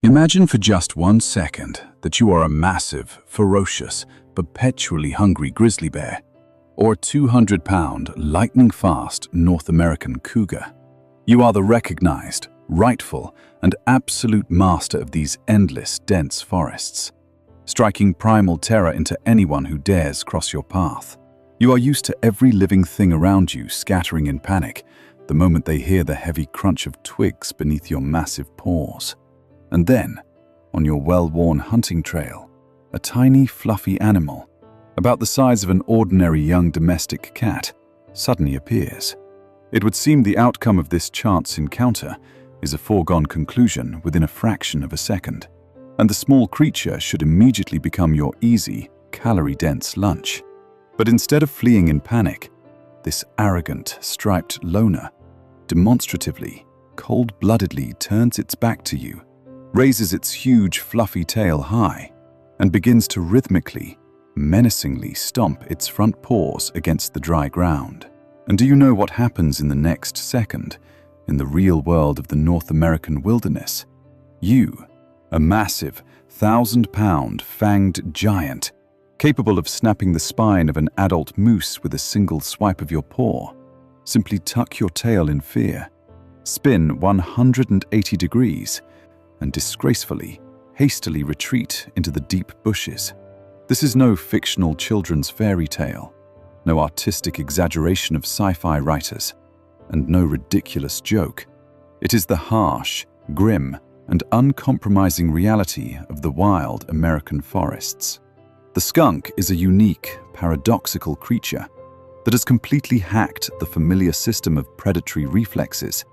Imagine for just 1 second that you are a massive, ferocious, perpetually hungry grizzly bear, or 200-pound, lightning-fast North American cougar. You are the recognized, rightful, and absolute master of these endless, dense forests, striking primal terror into anyone who dares cross your path. You are used to every living thing around you scattering in panic the moment they hear the heavy crunch of twigs beneath your massive paws. And then, on your well-worn hunting trail, a tiny, fluffy animal, about the size of an ordinary young domestic cat, suddenly appears. It would seem the outcome of this chance encounter is a foregone conclusion within a fraction of a second, and the small creature should immediately become your easy, calorie-dense lunch. But instead of fleeing in panic, this arrogant, striped loner demonstratively, cold-bloodedly turns its back to you, raises its huge, fluffy tail high, and begins to rhythmically, menacingly stomp its front paws against the dry ground. And do you know what happens in the next second in the real world of the North American wilderness? You, a massive, 1,000-pound, fanged giant, capable of snapping the spine of an adult moose with a single swipe of your paw, simply tuck your tail in fear, spin 180 degrees, and disgracefully, hastily retreat into the deep bushes. This is no fictional children's fairy tale, no artistic exaggeration of sci-fi writers, and no ridiculous joke. It is the harsh, grim, and uncompromising reality of the wild American forests. The skunk is a unique, paradoxical creature that has completely hacked the familiar system of predatory reflexes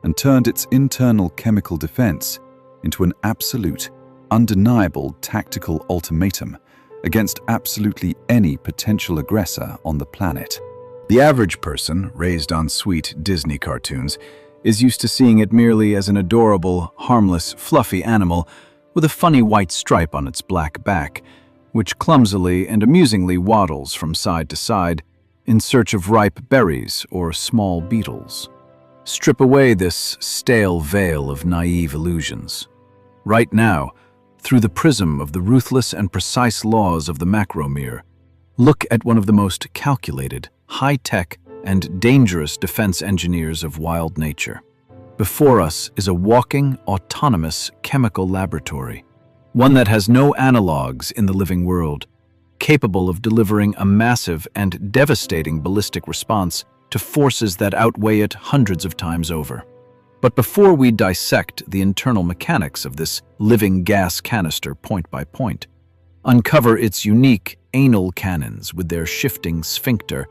and turned its internal chemical defense into an absolute, undeniable tactical ultimatum against absolutely any potential aggressor on the planet. The average person, raised on sweet Disney cartoons, is used to seeing it merely as an adorable, harmless, fluffy animal with a funny white stripe on its black back, which clumsily and amusingly waddles from side to side in search of ripe berries or small beetles. Strip away this stale veil of naive illusions. Right now, through the prism of the ruthless and precise laws of the macromere, look at one of the most calculated, high-tech, and dangerous defense engineers of wild nature. Before us is a walking, autonomous chemical laboratory, one that has no analogues in the living world, capable of delivering a massive and devastating ballistic response to forces that outweigh it hundreds of times over. But before we dissect the internal mechanics of this living gas canister point by point, uncover its unique anal cannons with their shifting sphincter,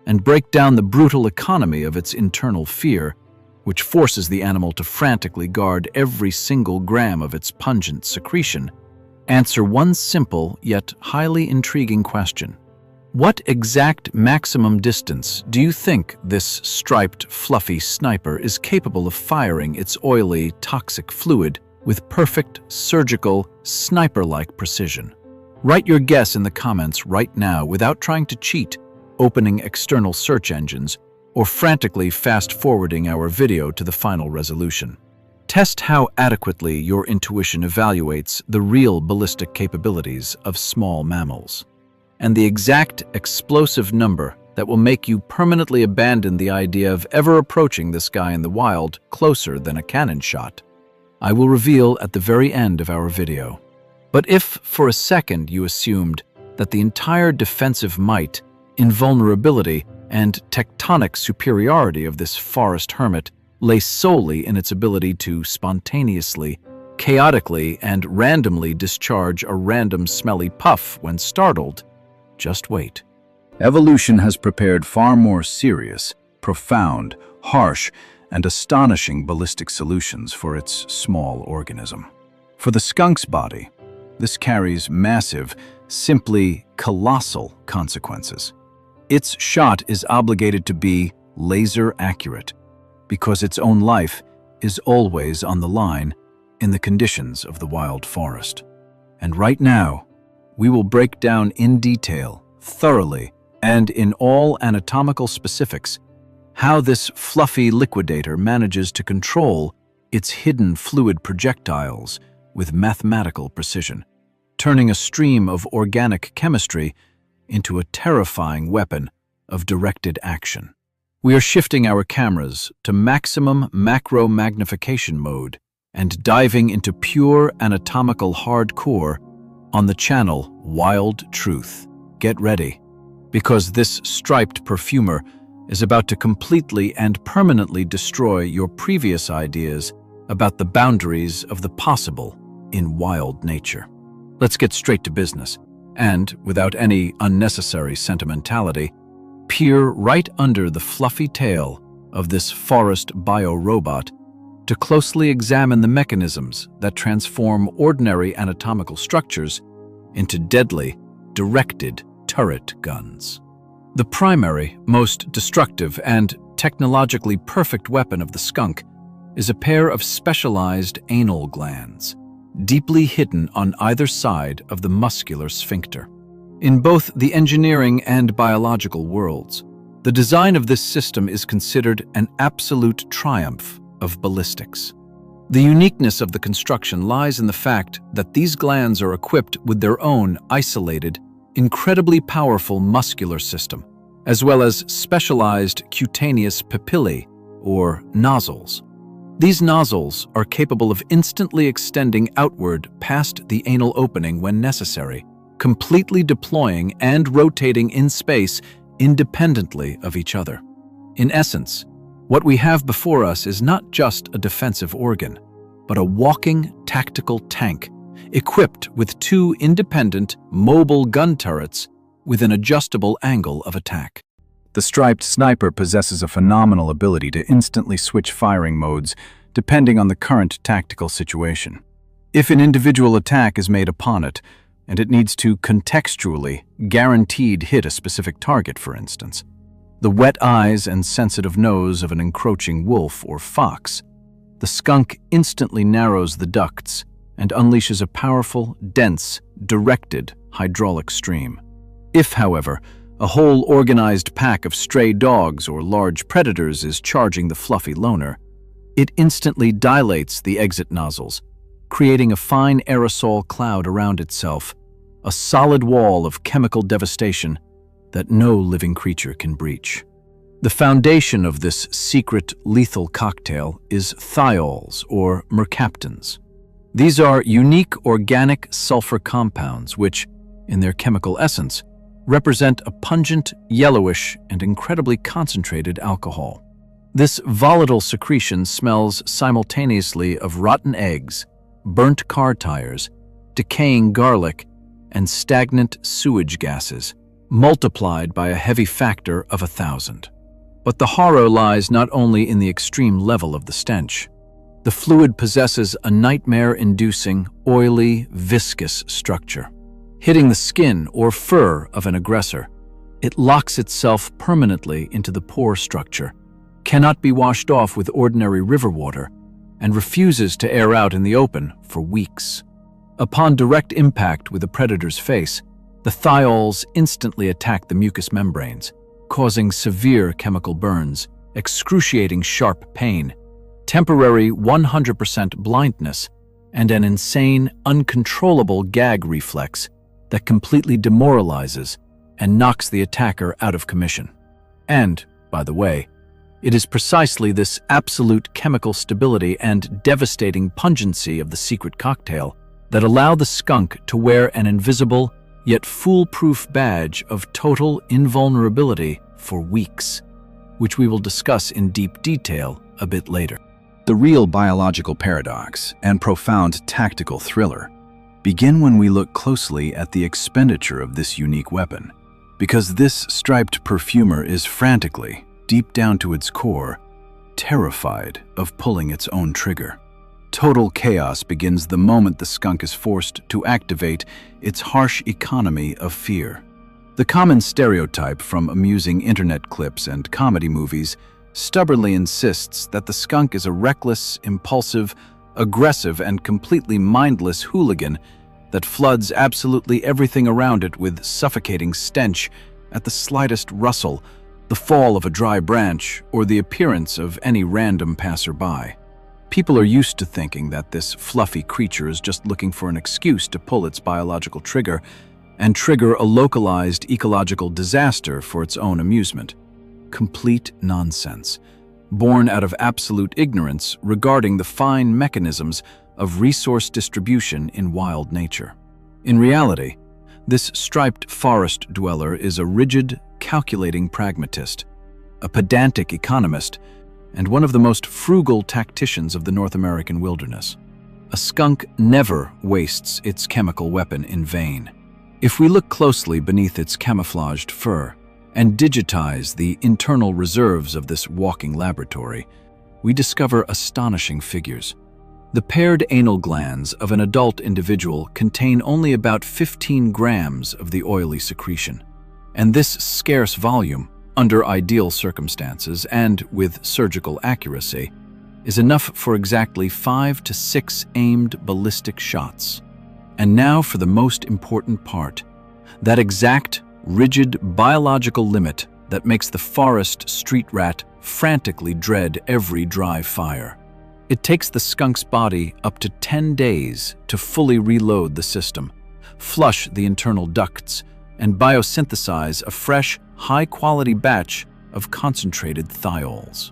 and break down the brutal economy of its internal fear, which forces the animal to frantically guard every single gram of its pungent secretion, answer one simple yet highly intriguing question. What exact maximum distance do you think this striped, fluffy sniper is capable of firing its oily, toxic fluid with perfect, surgical, sniper-like precision? Write your guess in the comments right now without trying to cheat, opening external search engines, or frantically fast-forwarding our video to the final resolution. Test how adequately your intuition evaluates the real ballistic capabilities of small mammals, and the exact explosive number that will make you permanently abandon the idea of ever approaching this guy in the wild closer than a cannon shot. I will reveal at the very end of our video. But if, for a second, you assumed that the entire defensive might, invulnerability, and tectonic superiority of this forest hermit lay solely in its ability to spontaneously, chaotically, and randomly discharge a random smelly puff when startled, just wait. Evolution has prepared far more serious, profound, harsh, and astonishing ballistic solutions for its small organism. For the skunk's body, this carries massive, simply colossal consequences. Its shot is obligated to be laser accurate, because its own life is always on the line in the conditions of the wild forest. And right now, we will break down in detail, thoroughly, and in all anatomical specifics, how this fluffy liquidator manages to control its hidden fluid projectiles with mathematical precision, turning a stream of organic chemistry into a terrifying weapon of directed action. We are shifting our cameras to maximum macro magnification mode and diving into pure anatomical hardcore on the channel Wild Truth. Get ready, because this striped perfumer is about to completely and permanently destroy your previous ideas about the boundaries of the possible in wild nature. Let's get straight to business, and, without any unnecessary sentimentality, peer right under the fluffy tail of this forest biorobot to closely examine the mechanisms that transform ordinary anatomical structures into deadly, directed turret guns. The primary, most destructive, and technologically perfect weapon of the skunk is a pair of specialized anal glands, deeply hidden on either side of the muscular sphincter. In both the engineering and biological worlds, the design of this system is considered an absolute triumph of ballistics. The uniqueness of the construction lies in the fact that these glands are equipped with their own isolated, incredibly powerful muscular system, as well as specialized cutaneous papillae, or nozzles. These nozzles are capable of instantly extending outward past the anal opening when necessary, completely deploying and rotating in space independently of each other. In essence, what we have before us is not just a defensive organ, but a walking tactical tank equipped with two independent, mobile gun turrets with an adjustable angle of attack. The striped sniper possesses a phenomenal ability to instantly switch firing modes depending on the current tactical situation. If an individual attack is made upon it, and it needs to contextually, guaranteed hit a specific target, for instance, the wet eyes and sensitive nose of an encroaching wolf or fox, the skunk instantly narrows the ducts and unleashes a powerful, dense, directed hydraulic stream. If, however, a whole organized pack of stray dogs or large predators is charging the fluffy loner, it instantly dilates the exit nozzles, creating a fine aerosol cloud around itself, a solid wall of chemical devastation that no living creature can breach. The foundation of this secret lethal cocktail is thiols, or mercaptans. These are unique organic sulfur compounds which, in their chemical essence, represent a pungent, yellowish, and incredibly concentrated alcohol. This volatile secretion smells simultaneously of rotten eggs, burnt car tires, decaying garlic, and stagnant sewage gases, multiplied by a heavy factor of 1,000. But the horror lies not only in the extreme level of the stench. The fluid possesses a nightmare-inducing, oily, viscous structure. Hitting the skin or fur of an aggressor, it locks itself permanently into the pore structure, cannot be washed off with ordinary river water, and refuses to air out in the open for weeks. Upon direct impact with the predator's face, the thiols instantly attack the mucous membranes, causing severe chemical burns, excruciating sharp pain, temporary 100% blindness, and an insane, uncontrollable gag reflex that completely demoralizes and knocks the attacker out of commission. And, by the way, it is precisely this absolute chemical stability and devastating pungency of the secret cocktail that allow the skunk to wear an invisible, yet foolproof badge of total invulnerability for weeks, which we will discuss in deep detail a bit later. The real biological paradox and profound tactical thriller begin when we look closely at the expenditure of this unique weapon, because this striped perfumer is frantically, deep down to its core, terrified of pulling its own trigger. Total chaos begins the moment the skunk is forced to activate its harsh economy of fear. The common stereotype from amusing internet clips and comedy movies stubbornly insists that the skunk is a reckless, impulsive, aggressive, and completely mindless hooligan that floods absolutely everything around it with suffocating stench at the slightest rustle, the fall of a dry branch, or the appearance of any random passerby. People are used to thinking that this fluffy creature is just looking for an excuse to pull its biological trigger and trigger a localized ecological disaster for its own amusement. Complete nonsense, born out of absolute ignorance regarding the fine mechanisms of resource distribution in wild nature. In reality, this striped forest dweller is a rigid, calculating pragmatist, a pedantic economist, and one of the most frugal tacticians of the North American wilderness. A skunk never wastes its chemical weapon in vain. If we look closely beneath its camouflaged fur and digitize the internal reserves of this walking laboratory, we discover astonishing figures. The paired anal glands of an adult individual contain only about 15 grams of the oily secretion, and this scarce volume, under ideal circumstances and with surgical accuracy, is enough for exactly 5 to 6 aimed ballistic shots. And now for the most important part, that exact, rigid biological limit that makes the forest street rat frantically dread every dry fire. It takes the skunk's body up to 10 days to fully reload the system, flush the internal ducts, and biosynthesize a fresh, high-quality batch of concentrated thiols.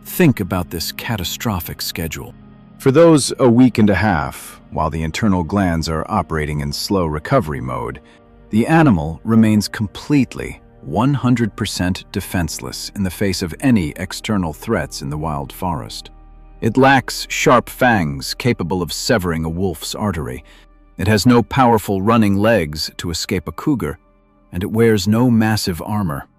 Think about this catastrophic schedule. For those a week and a half, while the internal glands are operating in slow recovery mode, the animal remains completely 100% defenseless in the face of any external threats in the wild forest. It lacks sharp fangs capable of severing a wolf's artery. It has no powerful running legs to escape a cougar, and it wears no massive armor.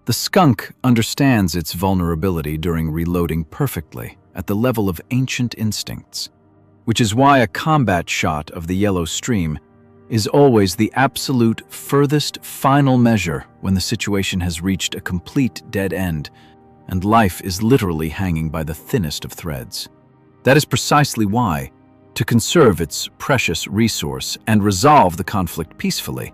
The skunk understands its vulnerability during reloading perfectly at the level of ancient instincts, which is why a combat shot of the yellow stream is always the absolute furthest final measure when the situation has reached a complete dead end and life is literally hanging by the thinnest of threads. That is precisely why, to conserve its precious resource and resolve the conflict peacefully,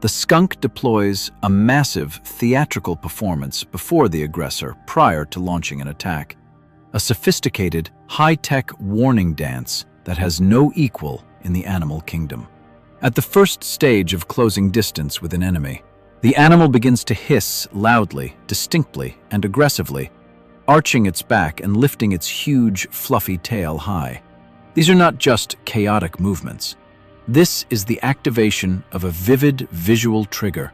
the skunk deploys a massive theatrical performance before the aggressor prior to launching an attack, a sophisticated, high-tech warning dance that has no equal in the animal kingdom. At the first stage of closing distance with an enemy, the animal begins to hiss loudly, distinctly, and aggressively, arching its back and lifting its huge, fluffy tail high. These are not just chaotic movements. This is the activation of a vivid visual trigger,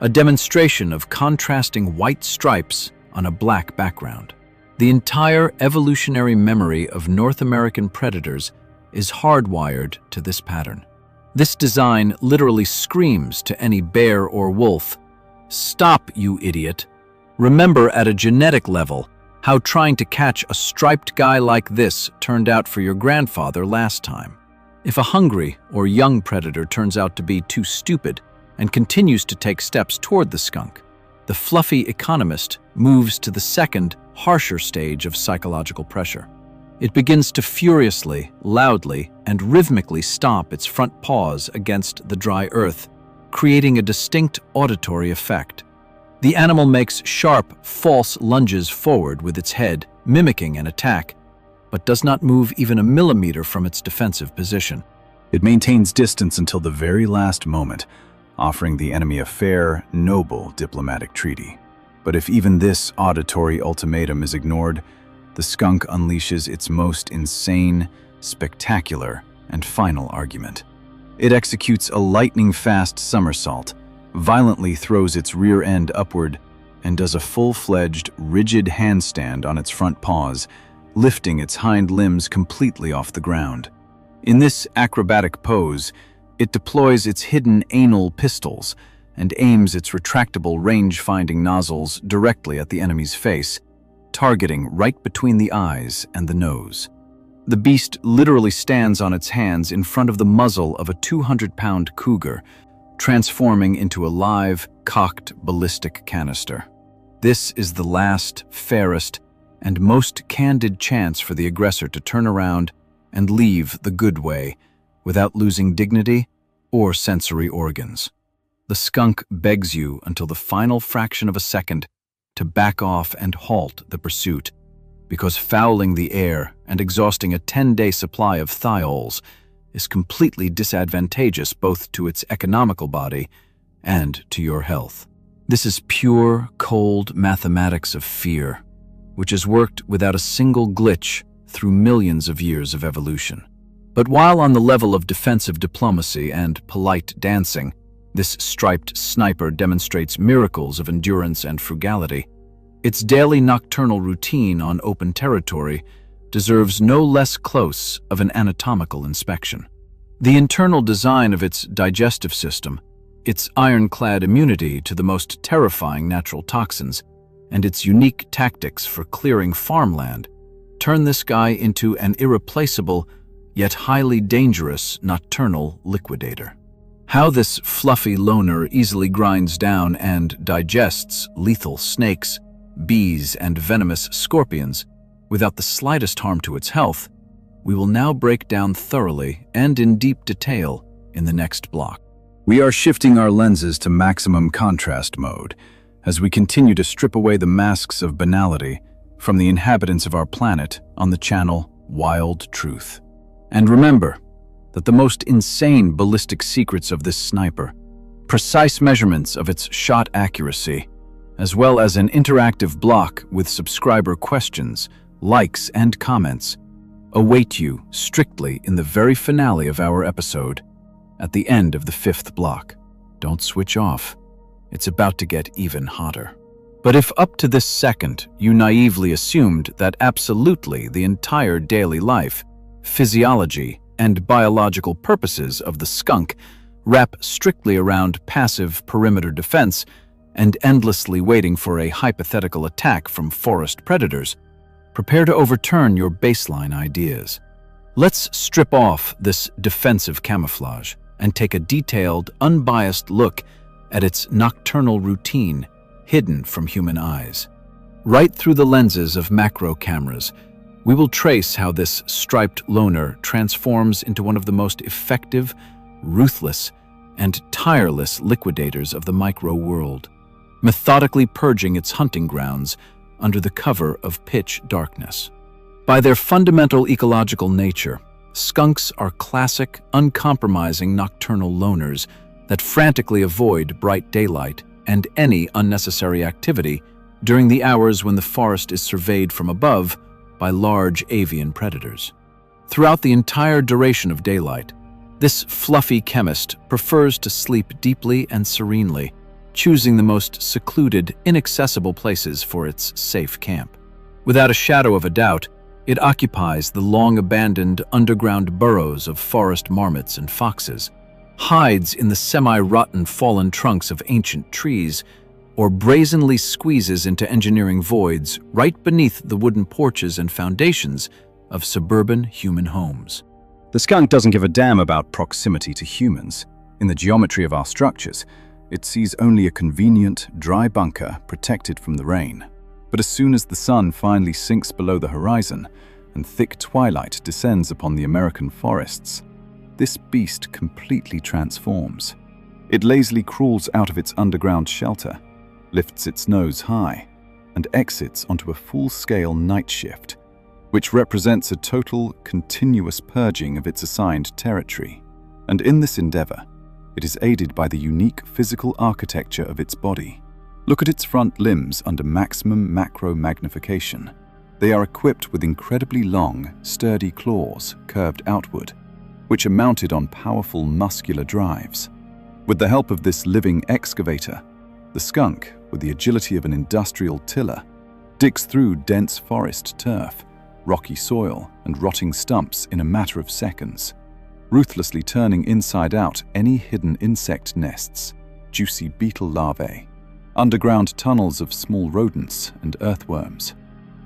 a demonstration of contrasting white stripes on a black background. The entire evolutionary memory of North American predators is hardwired to this pattern. This design literally screams to any bear or wolf, "Stop, you idiot. Remember at a genetic level how trying to catch a striped guy like this turned out for your grandfather last time." If a hungry or young predator turns out to be too stupid and continues to take steps toward the skunk, the fluffy economist moves to the second, harsher stage of psychological pressure. It begins to furiously, loudly, and rhythmically stomp its front paws against the dry earth, creating a distinct auditory effect. The animal makes sharp, false lunges forward with its head, mimicking an attack, but does not move even a millimeter from its defensive position. It maintains distance until the very last moment, offering the enemy a fair, noble diplomatic treaty. But if even this auditory ultimatum is ignored, the skunk unleashes its most insane, spectacular, and final argument. It executes a lightning-fast somersault, violently throws its rear end upward, and does a full-fledged, rigid handstand on its front paws, lifting its hind limbs completely off the ground. In this acrobatic pose, it deploys its hidden anal pistols and aims its retractable range-finding nozzles directly at the enemy's face, targeting right between the eyes and the nose. The beast literally stands on its hands in front of the muzzle of a 200-pound cougar, transforming into a live, cocked ballistic canister. This is the last, fairest, and most candid chance for the aggressor to turn around and leave the good way without losing dignity or sensory organs. The skunk begs you until the final fraction of a second to back off and halt the pursuit, because fouling the air and exhausting a 10-day supply of thiols is completely disadvantageous both to its economical body and to your health. This is pure, cold mathematics of fear, which has worked without a single glitch through millions of years of evolution. But while on the level of defensive diplomacy and polite dancing, this striped sniper demonstrates miracles of endurance and frugality, its daily nocturnal routine on open territory deserves no less close of an anatomical inspection. The internal design of its digestive system, its ironclad immunity to the most terrifying natural toxins, and its unique tactics for clearing farmland turn this guy into an irreplaceable yet highly dangerous nocturnal liquidator. How this fluffy loner easily grinds down and digests lethal snakes, bees, and venomous scorpions without the slightest harm to its health, we will now break down thoroughly and in deep detail in the next block. We are shifting our lenses to maximum contrast mode as we continue to strip away the masks of banality from the inhabitants of our planet on the channel Wild Truth. And remember that the most insane ballistic secrets of this sniper, precise measurements of its shot accuracy, as well as an interactive block with subscriber questions, likes, and comments, await you strictly in the very finale of our episode, at the end of the 5th block. Don't switch off. It's about to get even hotter. But if up to this second you naively assumed that absolutely the entire daily life, physiology, and biological purposes of the skunk wrap strictly around passive perimeter defense and endlessly waiting for a hypothetical attack from forest predators, prepare to overturn your baseline ideas. Let's strip off this defensive camouflage and take a detailed, unbiased look at its nocturnal routine hidden from human eyes. Right through the lenses of macro cameras, we will trace how this striped loner transforms into one of the most effective, ruthless, and tireless liquidators of the micro world, methodically purging its hunting grounds under the cover of pitch darkness. By their fundamental ecological nature, skunks are classic, uncompromising nocturnal loners that frantically avoid bright daylight and any unnecessary activity during the hours when the forest is surveyed from above by large avian predators. Throughout the entire duration of daylight, this fluffy chemist prefers to sleep deeply and serenely, choosing the most secluded, inaccessible places for its safe camp. Without a shadow of a doubt, it occupies the long-abandoned underground burrows of forest marmots and foxes, hides in the semi-rotten fallen trunks of ancient trees, or brazenly squeezes into engineering voids right beneath the wooden porches and foundations of suburban human homes. The skunk doesn't give a damn about proximity to humans. In the geometry of our structures, it sees only a convenient, dry bunker protected from the rain. But as soon as the sun finally sinks below the horizon and thick twilight descends upon the American forests, this beast completely transforms. It lazily crawls out of its underground shelter, lifts its nose high, and exits onto a full-scale night shift, which represents a total, continuous purging of its assigned territory. And in this endeavor, it is aided by the unique physical architecture of its body. Look at its front limbs under maximum macro magnification. They are equipped with incredibly long, sturdy claws curved outward, which are mounted on powerful muscular drives. With the help of this living excavator, the skunk, with the agility of an industrial tiller, digs through dense forest turf, rocky soil, and rotting stumps in a matter of seconds, ruthlessly turning inside out any hidden insect nests, juicy beetle larvae, underground tunnels of small rodents and earthworms.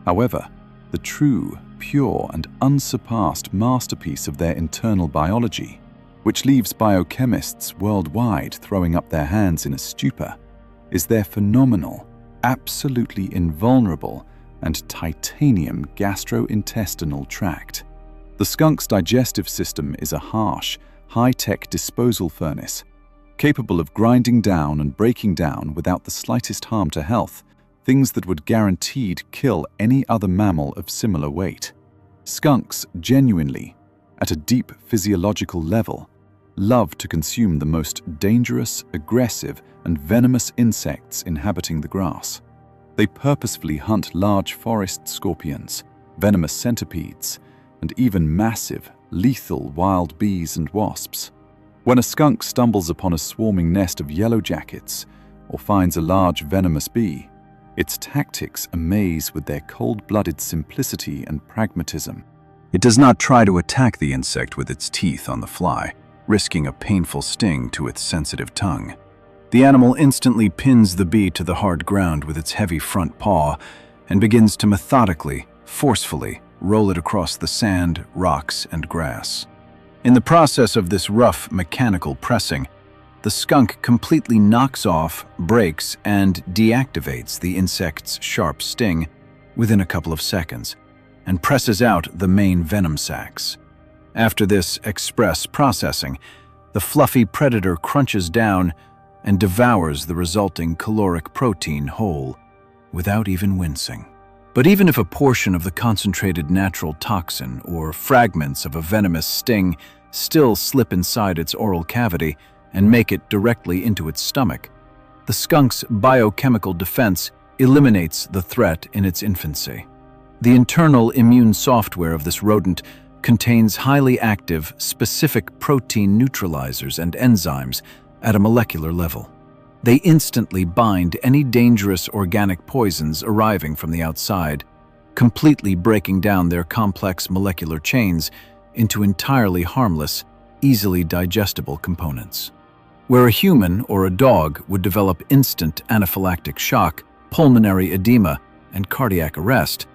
However, the true, pure, and unsurpassed masterpiece of their internal biology, which leaves biochemists worldwide throwing up their hands in a stupor, is their phenomenal, absolutely invulnerable, and titanium gastrointestinal tract. The skunk's digestive system is a harsh, high-tech disposal furnace, capable of grinding down and breaking down without the slightest harm to health things that would guaranteed kill any other mammal of similar weight. Skunks genuinely, at a deep physiological level, love to consume the most dangerous, aggressive, and venomous insects inhabiting the grass. They purposefully hunt large forest scorpions, venomous centipedes, and even massive, lethal wild bees and wasps. When a skunk stumbles upon a swarming nest of yellow jackets or finds a large venomous bee, its tactics amaze with their cold-blooded simplicity and pragmatism. It does not try to attack the insect with its teeth on the fly, risking a painful sting to its sensitive tongue. The animal instantly pins the bee to the hard ground with its heavy front paw and begins to methodically, forcefully, roll it across the sand, rocks, and grass. In the process of this rough, mechanical pressing, the skunk completely knocks off, breaks, and deactivates the insect's sharp sting within a couple of seconds, and presses out the main venom sacs. After this express processing, the fluffy predator crunches down and devours the resulting caloric protein whole, without even wincing. But even if a portion of the concentrated natural toxin or fragments of a venomous sting still slip inside its oral cavity and make it directly into its stomach, the skunk's biochemical defense eliminates the threat in its infancy. The internal immune software of this rodent contains highly active, specific protein neutralizers and enzymes at a molecular level. They instantly bind any dangerous organic poisons arriving from the outside, completely breaking down their complex molecular chains into entirely harmless, easily digestible components. Where a human or a dog would develop instant anaphylactic shock, pulmonary edema, and cardiac arrest,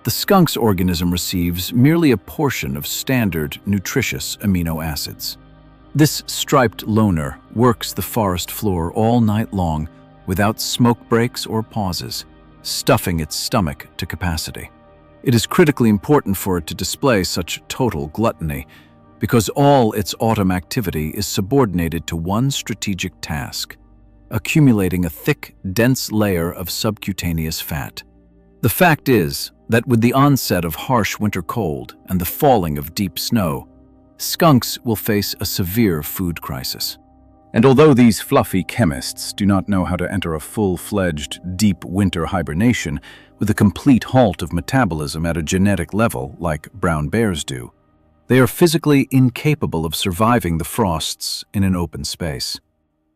the skunk's organism receives merely a portion of standard nutritious amino acids. This striped loner works the forest floor all night long without smoke breaks or pauses, stuffing its stomach to capacity. It is critically important for it to display such total gluttony because all its autumn activity is subordinated to one strategic task: accumulating a thick, dense layer of subcutaneous fat. The fact is that with the onset of harsh winter cold and the falling of deep snow, skunks will face a severe food crisis. And although these fluffy chemists do not know how to enter a full-fledged, deep winter hibernation with a complete halt of metabolism at a genetic level like brown bears do, they are physically incapable of surviving the frosts in an open space.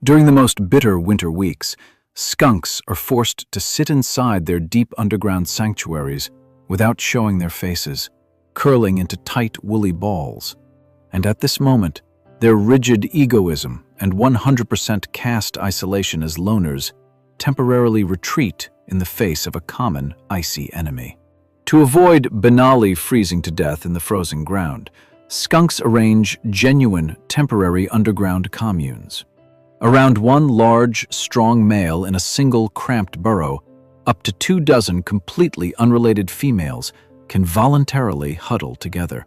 During the most bitter winter weeks, skunks are forced to sit inside their deep underground sanctuaries without showing their faces, curling into tight, woolly balls. And at this moment, their rigid egoism and 100% caste isolation as loners temporarily retreat in the face of a common, icy enemy. To avoid banally freezing to death in the frozen ground, skunks arrange genuine, temporary underground communes. Around one large, strong male in a single cramped burrow, up to 24 completely unrelated females can voluntarily huddle together.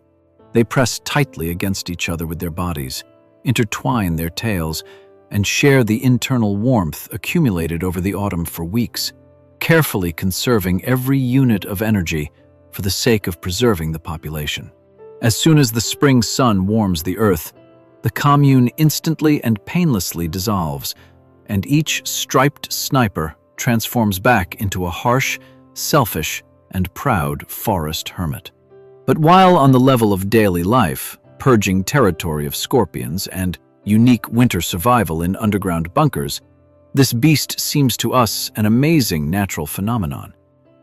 They press tightly against each other with their bodies, intertwine their tails, and share the internal warmth accumulated over the autumn for weeks, carefully conserving every unit of energy for the sake of preserving the population. As soon as the spring sun warms the earth, the commune instantly and painlessly dissolves, and each striped sniper transforms back into a harsh, selfish, and proud forest hermit. But while on the level of daily life, purging territory of scorpions and unique winter survival in underground bunkers, this beast seems to us an amazing natural phenomenon.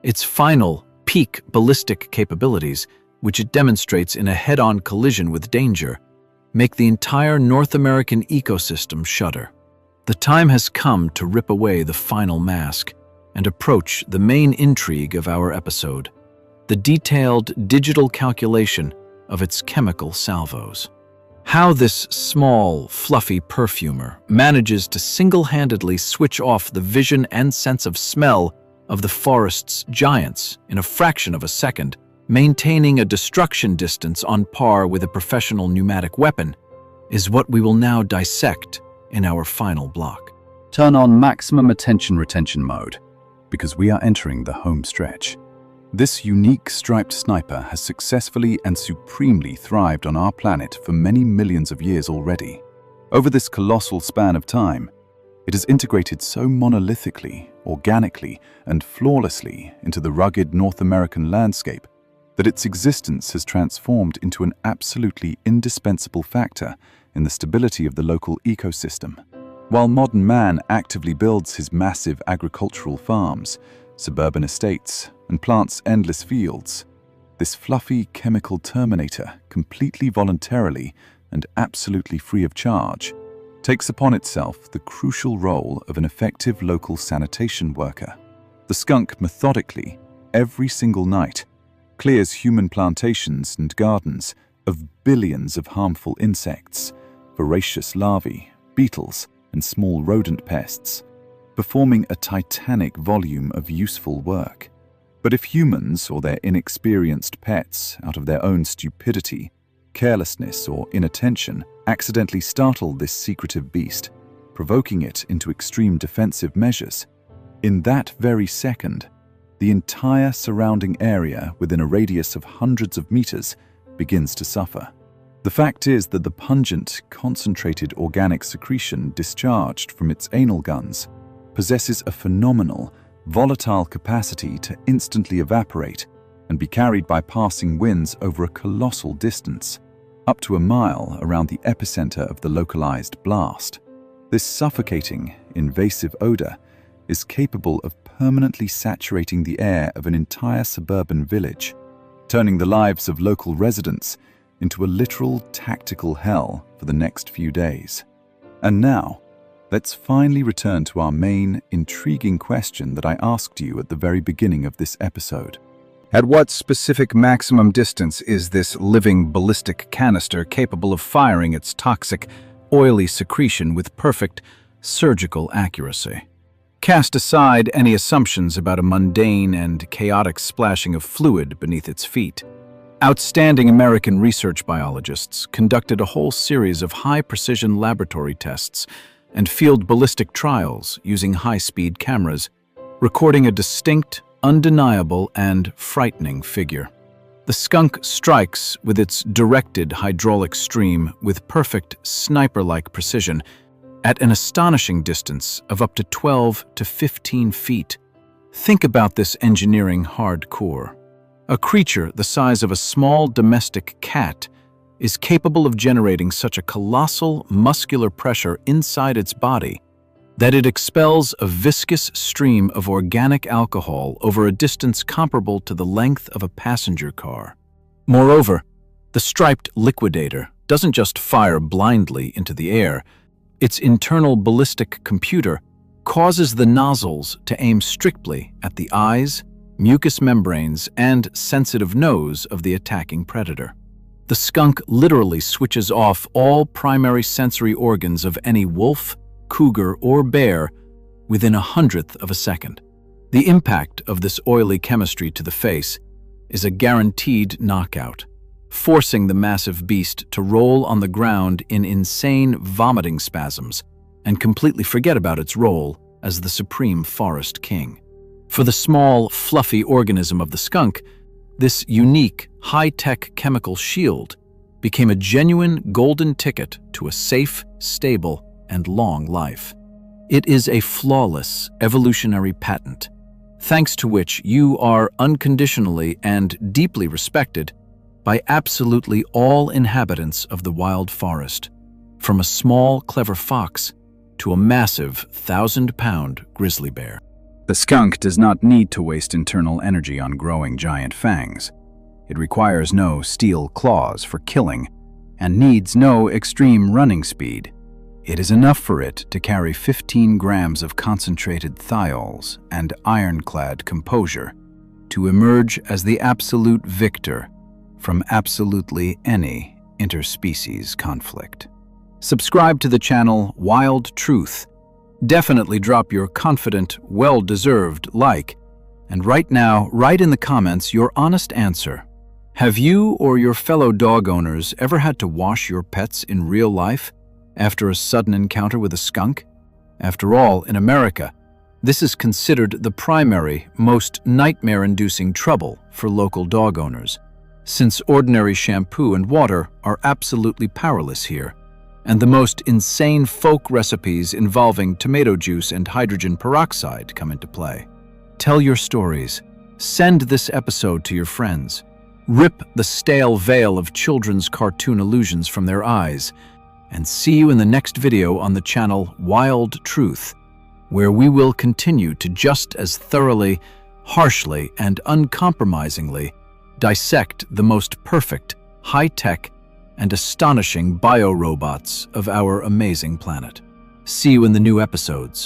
Its final, peak ballistic capabilities, which it demonstrates in a head-on collision with danger, make the entire North American ecosystem shudder. The time has come to rip away the final mask and approach the main intrigue of our episode: the detailed digital calculation of its chemical salvos. How this small, fluffy perfumer manages to single-handedly switch off the vision and sense of smell of the forest's giants in a fraction of a second, maintaining a destruction distance on par with a professional pneumatic weapon, is what we will now dissect in our final block. Turn on maximum attention retention mode. because we are entering the home stretch. This unique striped sniper has successfully and supremely thrived on our planet for many millions of years already. Over this colossal span of time, it has integrated so monolithically, organically, and flawlessly into the rugged North American landscape that its existence has transformed into an absolutely indispensable factor in the stability of the local ecosystem. While modern man actively builds his massive agricultural farms, suburban estates, and plants endless fields, this fluffy chemical terminator, completely voluntarily and absolutely free of charge, takes upon itself the crucial role of an effective local sanitation worker. The skunk methodically, every single night, clears human plantations and gardens of billions of harmful insects, voracious larvae, beetles, and small rodent pests, performing a titanic volume of useful work. But if humans or their inexperienced pets, out of their own stupidity, carelessness, or inattention, accidentally startle this secretive beast, provoking it into extreme defensive measures, in that very second, the entire surrounding area within a radius of hundreds of meters begins to suffer. The fact is that the pungent, concentrated organic secretion discharged from its anal guns possesses a phenomenal, volatile capacity to instantly evaporate and be carried by passing winds over a colossal distance, up to a mile around the epicenter of the localized blast. This suffocating, invasive odor is capable of permanently saturating the air of an entire suburban village, turning the lives of local residents into a literal tactical hell for the next few days. And now, let's finally return to our main, intriguing question that I asked you at the very beginning of this episode. At what specific maximum distance is this living ballistic canister capable of firing its toxic, oily secretion with perfect, surgical accuracy? Cast aside any assumptions about a mundane and chaotic splashing of fluid beneath its feet. Outstanding American research biologists conducted a whole series of high-precision laboratory tests and field ballistic trials using high-speed cameras, recording a distinct, undeniable, and frightening figure. The skunk strikes with its directed hydraulic stream with perfect sniper-like precision at an astonishing distance of up to 12 to 15 feet. Think about this engineering hardcore. A creature the size of a small domestic cat is capable of generating such a colossal muscular pressure inside its body that it expels a viscous stream of organic alcohol over a distance comparable to the length of a passenger car. Moreover, the striped liquidator doesn't just fire blindly into the air. Its internal ballistic computer causes the nozzles to aim strictly at the eyes, mucous membranes, and sensitive nose of the attacking predator. The skunk literally switches off all primary sensory organs of any wolf, cougar, or bear within 1/100th of a second. The impact of this oily chemistry to the face is a guaranteed knockout, forcing the massive beast to roll on the ground in insane vomiting spasms and completely forget about its role as the supreme forest king. For the small, fluffy organism of the skunk, this unique, high-tech chemical shield became a genuine golden ticket to a safe, stable, and long life. It is a flawless evolutionary patent, thanks to which you are unconditionally and deeply respected by absolutely all inhabitants of the wild forest, from a small, clever fox to a massive 1,000-pound grizzly bear. The skunk does not need to waste internal energy on growing giant fangs. It requires no steel claws for killing and needs no extreme running speed. It is enough for it to carry 15 grams of concentrated thiols and ironclad composure to emerge as the absolute victor from absolutely any interspecies conflict. Subscribe to the channel Wild Truth. Definitely drop your confident, well-deserved like, and right now, write in the comments your honest answer. Have you or your fellow dog owners ever had to wash your pets in real life after a sudden encounter with a skunk? After all, in America, This is considered the primary, most nightmare-inducing trouble for local dog owners, since ordinary shampoo and water are absolutely powerless here, and the most insane folk recipes involving tomato juice and hydrogen peroxide come into play. Tell your stories. Send this episode to your friends. Rip the stale veil of children's cartoon illusions from their eyes, and see you in the next video on the channel Wild Truth, where we will continue to just as thoroughly, harshly, and uncompromisingly dissect the most perfect, high-tech, and astonishing biorobots of our amazing planet. See you in the new episodes.